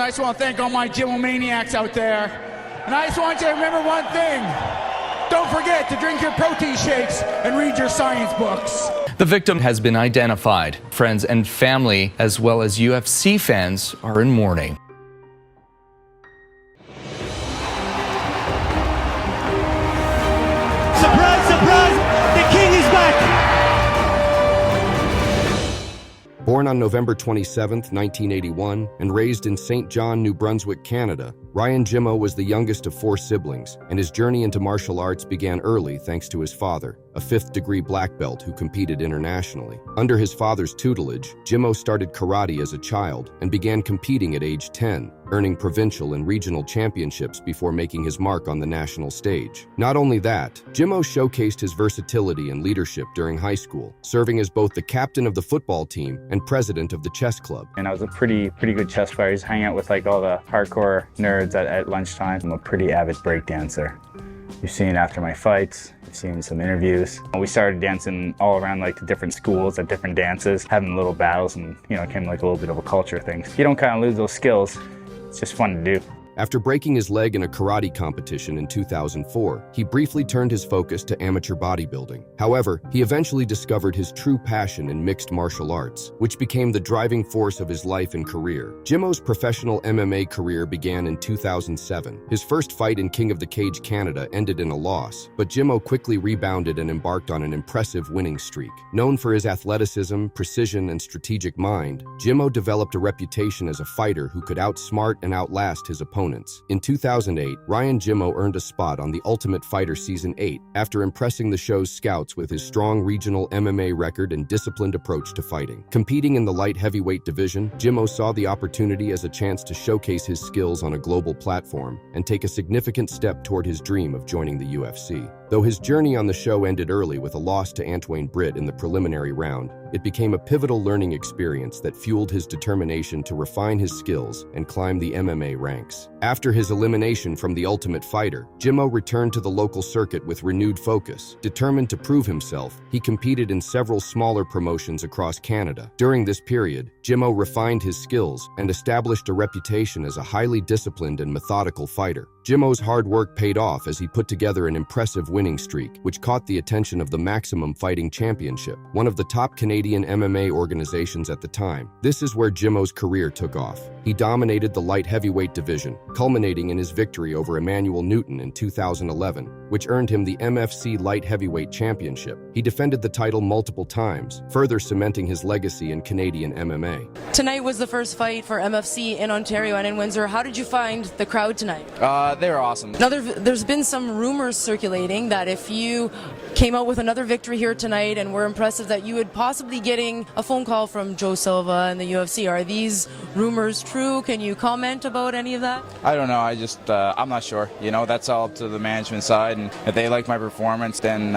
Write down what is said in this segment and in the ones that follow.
I just want to thank all my Jimmo maniacs out there. And I just want you to remember one thing. Don't forget to drink your protein shakes and read your science books. The victim has been identified. Friends and family, as well as UFC fans, are in mourning. Surprise, surprise! The king is back! Born on November 27, 1981, and raised in St. John, New Brunswick, Canada, Ryan Jimmo was the youngest of 4 siblings, and his journey into martial arts began early thanks to his father, a 5th-degree black belt who competed internationally. Under his father's tutelage, Jimmo started karate as a child and began competing at age 10, earning provincial and regional championships before making his mark on the national stage. Not only that, Jimmo showcased his versatility and leadership during high school, serving as both the captain of the football team and president of the chess club. And I was a pretty good chess player. I used to hang out with like all the hardcore nerds at lunchtime. I'm a pretty avid break dancer. You've seen after my fights, you've seen some interviews. We started dancing all around like the different schools at different dances, having little battles, and it became like a little bit of a culture thing. You don't kind of lose those skills. It's just fun to do. After breaking his leg in a karate competition in 2004, he briefly turned his focus to amateur bodybuilding. However, he eventually discovered his true passion in mixed martial arts, which became the driving force of his life and career. Jimmo's professional MMA career began in 2007. His first fight in King of the Cage Canada ended in a loss, but Jimmo quickly rebounded and embarked on an impressive winning streak. Known for his athleticism, precision, and strategic mind, Jimmo developed a reputation as a fighter who could outsmart and outlast his opponents. In 2008, Ryan Jimmo earned a spot on The Ultimate Fighter Season 8 after impressing the show's scouts with his strong regional MMA record and disciplined approach to fighting. Competing in the light heavyweight division, Jimmo saw the opportunity as a chance to showcase his skills on a global platform and take a significant step toward his dream of joining the UFC. Though his journey on the show ended early with a loss to Antoine Britt in the preliminary round, it became a pivotal learning experience that fueled his determination to refine his skills and climb the MMA ranks. After his elimination from The Ultimate Fighter, Jimmo returned to the local circuit with renewed focus. Determined to prove himself, he competed in several smaller promotions across Canada. During this period, Jimmo refined his skills and established a reputation as a highly disciplined and methodical fighter. Jimmo's hard work paid off as he put together an impressive winning streak, which caught the attention of the Maximum Fighting Championship, one of the top Canadian MMA organizations at the time. This is where Jimmo's career took off. He dominated the light heavyweight division, culminating in his victory over Emmanuel Newton in 2011, which earned him the MFC Light Heavyweight Championship. He defended the title multiple times, further cementing his legacy in Canadian MMA. Tonight was the first fight for MFC in Ontario and in Windsor. How did you find the crowd tonight? They were awesome. Now, there's been some rumors circulating that if you came out with another victory here tonight and were impressive, that you would possibly getting a phone call from Joe Silva and the UFC. Are these rumors true? Can you comment about any of that? I don't know. I'm not sure. That's all up to the management side, and if they like my performance, then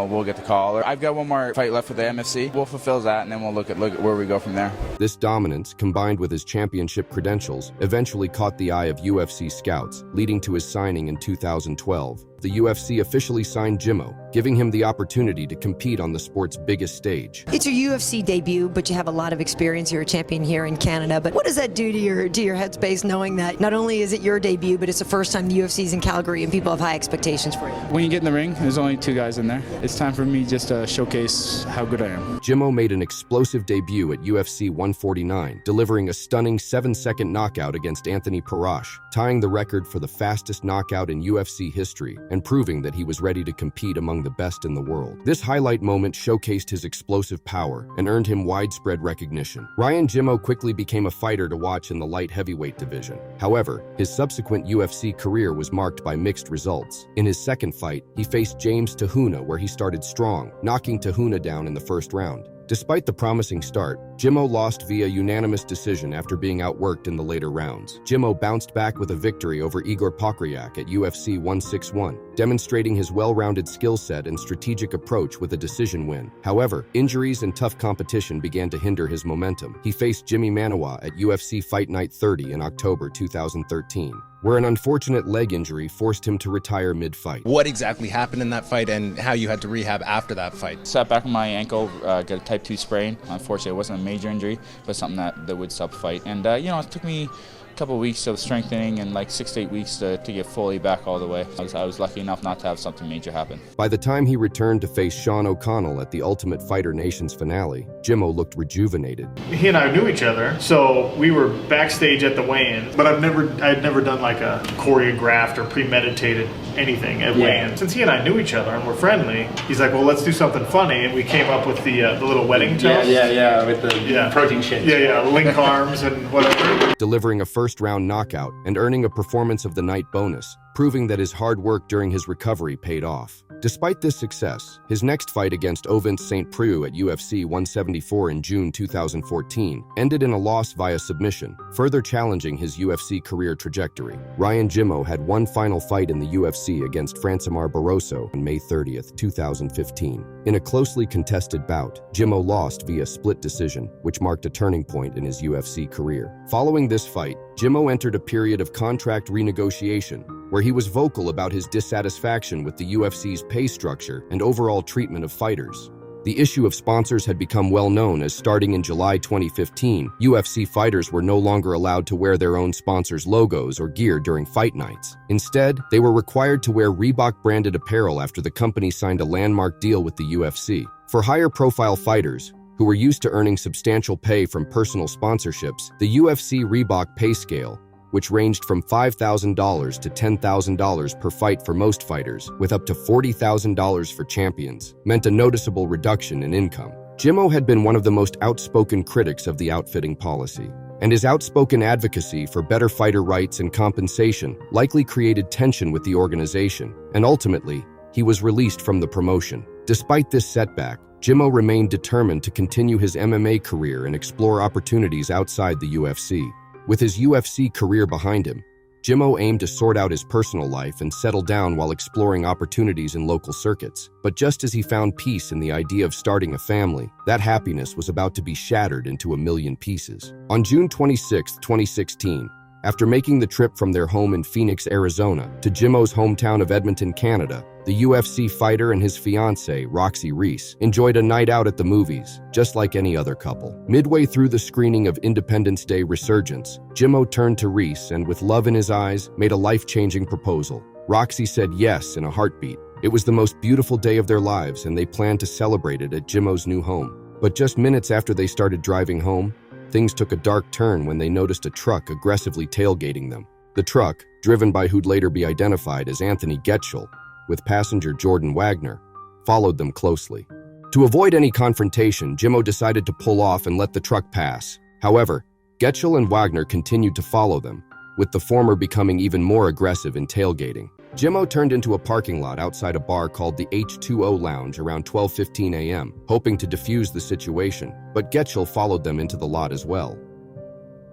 we'll get the call. I've got one more fight left with the MFC. We'll fulfill that, and then we'll look at where we go from there. This dominance, combined with his championship credentials, eventually caught the eye of UFC scouts, leading to his signing in 2012. The UFC officially signed Jimmo, giving him the opportunity to compete on the sport's biggest stage. It's your UFC debut, but you have a lot of experience. You're a champion here in Canada. But what does that do to your headspace, knowing that not only is it your debut, but it's the first time the UFC's in Calgary and people have high expectations for you? When you get in the ring, there's only 2 guys in there. It's time for me just to showcase how good I am. Jimmo made an explosive debut at UFC 149, delivering a stunning 7-second knockout against Anthony Parash, tying the record for the fastest knockout in UFC history, and proving that he was ready to compete among the best in the world. This highlight moment showcased his explosive power and earned him widespread recognition. Ryan Jimmo quickly became a fighter to watch in the light heavyweight division. However, his subsequent UFC career was marked by mixed results. In his second fight, he faced James Tahuna, where he started strong, knocking Tahuna down in the first round. Despite the promising start, Jimmo lost via unanimous decision after being outworked in the later rounds. Jimmo bounced back with a victory over Igor Pokryak at UFC 161, demonstrating his well-rounded skill set and strategic approach with a decision win. However, injuries and tough competition began to hinder his momentum. He faced Jimmy Manawa at UFC Fight Night 30 in October 2013. where an unfortunate leg injury forced him to retire mid-fight. What exactly happened in that fight and how you had to rehab after that fight? Sat back on my ankle, got a type 2 sprain. Unfortunately, it wasn't a major injury, but something that would stop the fight. And, it took me couple of weeks of strengthening and like 6 to 8 weeks to get fully back all the way. I was lucky enough not to have something major happen. By the time he returned to face Sean O'Connell at the Ultimate Fighter Nations finale, Jimmo looked rejuvenated. He and I knew each other, so we were backstage at the weigh-in, but I had never done like a choreographed or premeditated anything at weigh-in. Since he and I knew each other and were friendly, he's like, well, let's do something funny, and we came up with the little wedding toast. Yeah, with the protein shakes. Yeah, link arms and whatever. Delivering a first-round knockout and earning a Performance of the Night bonus, proving that his hard work during his recovery paid off. Despite this success, his next fight against Ovince St. Preux at UFC 174 in June 2014 ended in a loss via submission, further challenging his UFC career trajectory. Ryan Jimmo had one final fight in the UFC against Francimar Barroso on May 30th, 2015. In a closely contested bout, Jimmo lost via split decision, which marked a turning point in his UFC career. Following this fight, Jimmo entered a period of contract renegotiation, where he was vocal about his dissatisfaction with the UFC's pay structure and overall treatment of fighters. The issue of sponsors had become well known, as starting in July 2015, UFC fighters were no longer allowed to wear their own sponsors' logos or gear during fight nights. Instead, they were required to wear Reebok-branded apparel after the company signed a landmark deal with the UFC. For higher-profile fighters, who were used to earning substantial pay from personal sponsorships, the UFC Reebok pay scale, which ranged from $5,000 to $10,000 per fight for most fighters, with up to $40,000 for champions, meant a noticeable reduction in income. Jimmo had been one of the most outspoken critics of the outfitting policy, and his outspoken advocacy for better fighter rights and compensation likely created tension with the organization, and ultimately, he was released from the promotion. Despite this setback, Jimmo remained determined to continue his MMA career and explore opportunities outside the UFC. With his UFC career behind him, Jimmo aimed to sort out his personal life and settle down while exploring opportunities in local circuits. But just as he found peace in the idea of starting a family, that happiness was about to be shattered into a million pieces. On June 26, 2016, after making the trip from their home in Phoenix, Arizona, to Jimmo's hometown of Edmonton, Canada, the UFC fighter and his fiancée, Roxy Reese, enjoyed a night out at the movies, just like any other couple. Midway through the screening of Independence Day Resurgence, Jimmo turned to Reese and, with love in his eyes, made a life-changing proposal. Roxy said yes in a heartbeat. It was the most beautiful day of their lives, and they planned to celebrate it at Jimmo's new home. But just minutes after they started driving home, things took a dark turn when they noticed a truck aggressively tailgating them. The truck, driven by who'd later be identified as Anthony Getchell, with passenger Jordan Wagner, followed them closely. To avoid any confrontation, Jimmo decided to pull off and let the truck pass. However, Getchell and Wagner continued to follow them, with the former becoming even more aggressive in tailgating. Jimmo turned into a parking lot outside a bar called the H2O Lounge around 12:15 a.m., hoping to defuse the situation, but Getchell followed them into the lot as well.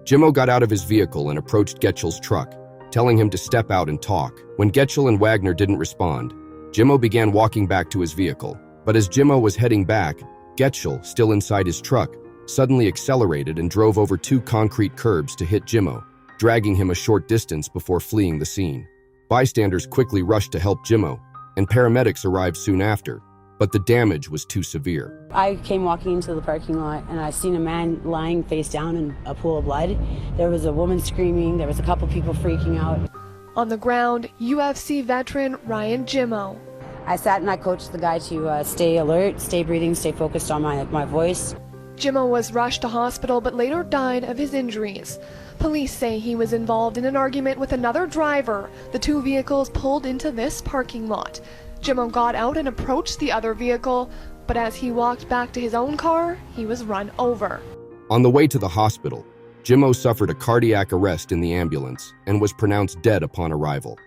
Jimmo got out of his vehicle and approached Getchell's truck, telling him to step out and talk. When Getchell and Wagner didn't respond, Jimmo began walking back to his vehicle. But as Jimmo was heading back, Getchell, still inside his truck, suddenly accelerated and drove over two concrete curbs to hit Jimmo, dragging him a short distance before fleeing the scene. Bystanders quickly rushed to help Jimmo, and paramedics arrived soon after, but the damage was too severe. I came walking into the parking lot and I seen a man lying face down in a pool of blood. There was a woman screaming, there was a couple people freaking out. On the ground, UFC veteran Ryan Jimmo. I sat and I coached the guy to stay alert, stay breathing, stay focused on my voice. Jimmo was rushed to hospital but later died of his injuries. Police say he was involved in an argument with another driver. The two vehicles pulled into this parking lot. Jimmo got out and approached the other vehicle, but as he walked back to his own car, he was run over. On the way to the hospital, Jimmo suffered a cardiac arrest in the ambulance and was pronounced dead upon arrival.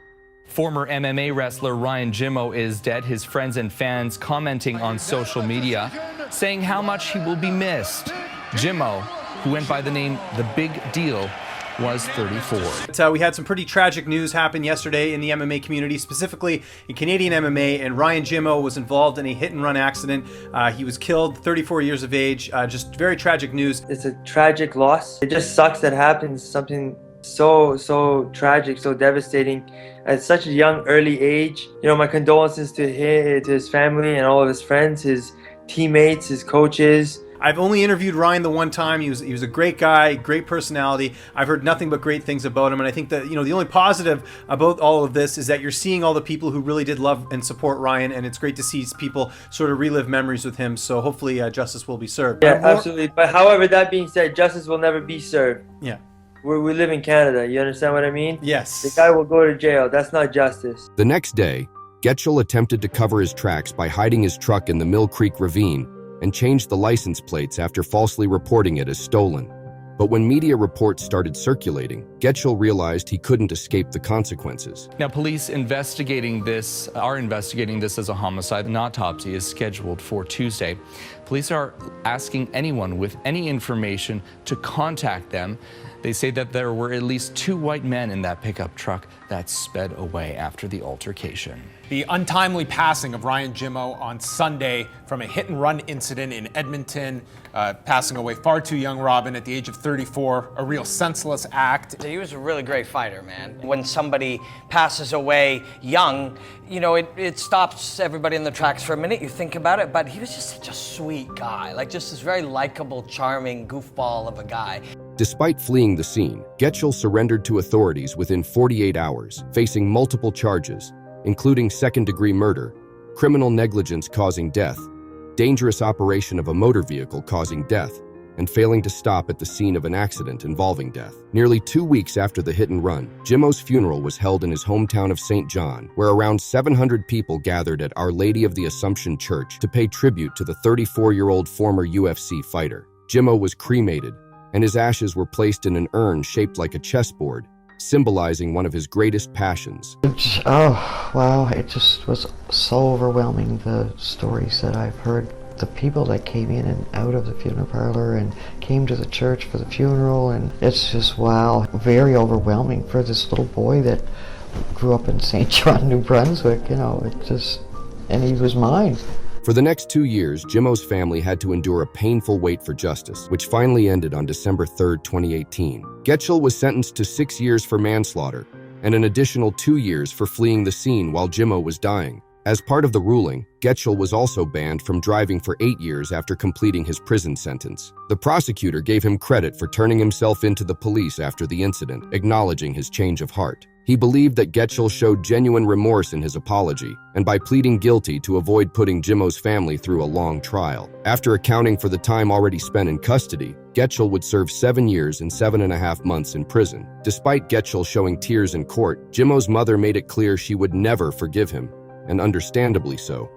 Former MMA wrestler Ryan Jimmo is dead. His friends and fans commenting on social media, saying how much he will be missed. Jimmo, who went by the name The Big Deal, was 34. We had some pretty tragic news happen yesterday in the MMA community, specifically in Canadian MMA, and Ryan Jimmo was involved in a hit-and-run accident. He was killed, 34 years of age. Just very tragic news. It's a tragic loss. It just sucks that happens, something so tragic, so devastating at such a young, early age. You know, my condolences to his family and all of his friends, his teammates, his coaches. I've only interviewed Ryan the one time. He was a great guy, great personality. I've heard nothing but great things about him, and I think that, you know, the only positive about all of this is that you're seeing all the people who really did love and support Ryan, and it's great to see people sort of relive memories with him. So hopefully justice will be served. Yeah, absolutely. But however, that being said, justice will never be served. Yeah. We live in Canada. You understand what I mean? Yes. The guy will go to jail. That's not justice. The next day, Getchell attempted to cover his tracks by hiding his truck in the Mill Creek Ravine and changed the license plates after falsely reporting it as stolen. But when media reports started circulating, Getchell realized he couldn't escape the consequences. Now, police are investigating this as a homicide. An autopsy is scheduled for Tuesday. Police are asking anyone with any information to contact them. They say that there were at least 2 white men in that pickup truck that sped away after the altercation. The untimely passing of Ryan Jimmo on Sunday from a hit-and-run incident in Edmonton, passing away far too young, Robin, at the age of 34, a real senseless act. He was a really great fighter, man. When somebody passes away young, you know, it stops everybody in the tracks for a minute. You think about it, but he was just such a sweet guy, like just this very likable, charming goofball of a guy. Despite fleeing the scene, Getchell surrendered to authorities within 48 hours, facing multiple charges, including second-degree murder, criminal negligence causing death, dangerous operation of a motor vehicle causing death, and failing to stop at the scene of an accident involving death. Nearly 2 weeks after the hit-and-run, Jimmo's funeral was held in his hometown of St. John, where around 700 people gathered at Our Lady of the Assumption Church to pay tribute to the 34-year-old former UFC fighter. Jimmo was cremated, and his ashes were placed in an urn shaped like a chessboard, symbolizing one of his greatest passions. Oh, wow, it just was so overwhelming, the stories that I've heard. The people that came in and out of the funeral parlor and came to the church for the funeral, and it's just, wow, very overwhelming for this little boy that grew up in St. John, New Brunswick, you know, it just, and he was mine. For the next 2 years, Jimmo's family had to endure a painful wait for justice, which finally ended on December 3, 2018. Getchell was sentenced to 6 years for manslaughter and an additional 2 years for fleeing the scene while Jimmo was dying. As part of the ruling, Getchell was also banned from driving for 8 years after completing his prison sentence. The prosecutor gave him credit for turning himself into the police after the incident, acknowledging his change of heart. He believed that Getchell showed genuine remorse in his apology, and by pleading guilty to avoid putting Jimmo's family through a long trial. After accounting for the time already spent in custody, Getchell would serve 7 years and 7.5 months in prison. Despite Getchell showing tears in court, Jimmo's mother made it clear she would never forgive him, and understandably so,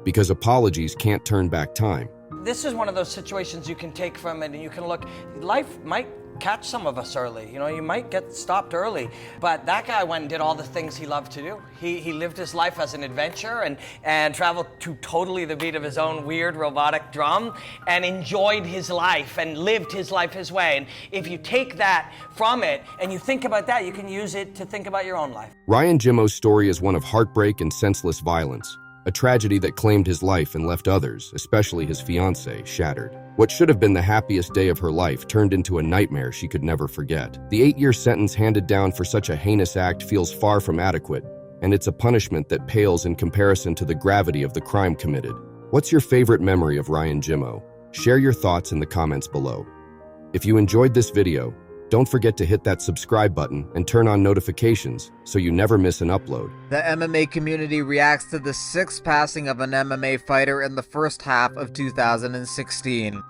because apologies can't turn back time. This is one of those situations you can take from it and you can look, life might catch some of us early, you know, you might get stopped early, but that guy went and did all the things he loved to do. He lived his life as an adventurer and traveled to totally the beat of his own weird robotic drum and enjoyed his life and lived his life his way. And if you take that from it and you think about that, you can use it to think about your own life. Ryan Jimmo's story is one of heartbreak and senseless violence, a tragedy that claimed his life and left others, especially his fiancée, shattered. What should have been the happiest day of her life turned into a nightmare she could never forget. The 8-year sentence handed down for such a heinous act feels far from adequate, and it's a punishment that pales in comparison to the gravity of the crime committed. What's your favorite memory of Ryan Jimmo? Share your thoughts in the comments below. If you enjoyed this video, don't forget to hit that subscribe button and turn on notifications so you never miss an upload. The MMA community reacts to the 6th passing of an MMA fighter in the first half of 2016.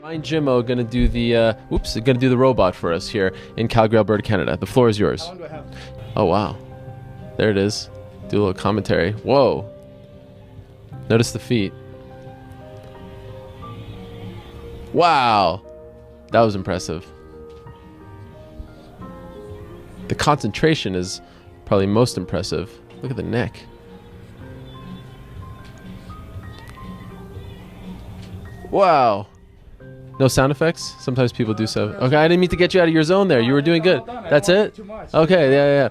Ryan Jimmo gonna do the robot for us here in Calgary, Alberta, Canada. The floor is yours. How long do I have? Oh wow, there it is. Do a little commentary. Whoa. Notice the feet. Wow, that was impressive. The concentration is probably most impressive. Look at the neck. Wow. No sound effects? Sometimes people do so. Okay, I didn't mean to get you out of your zone there. You were doing good. That's it? Okay, yeah.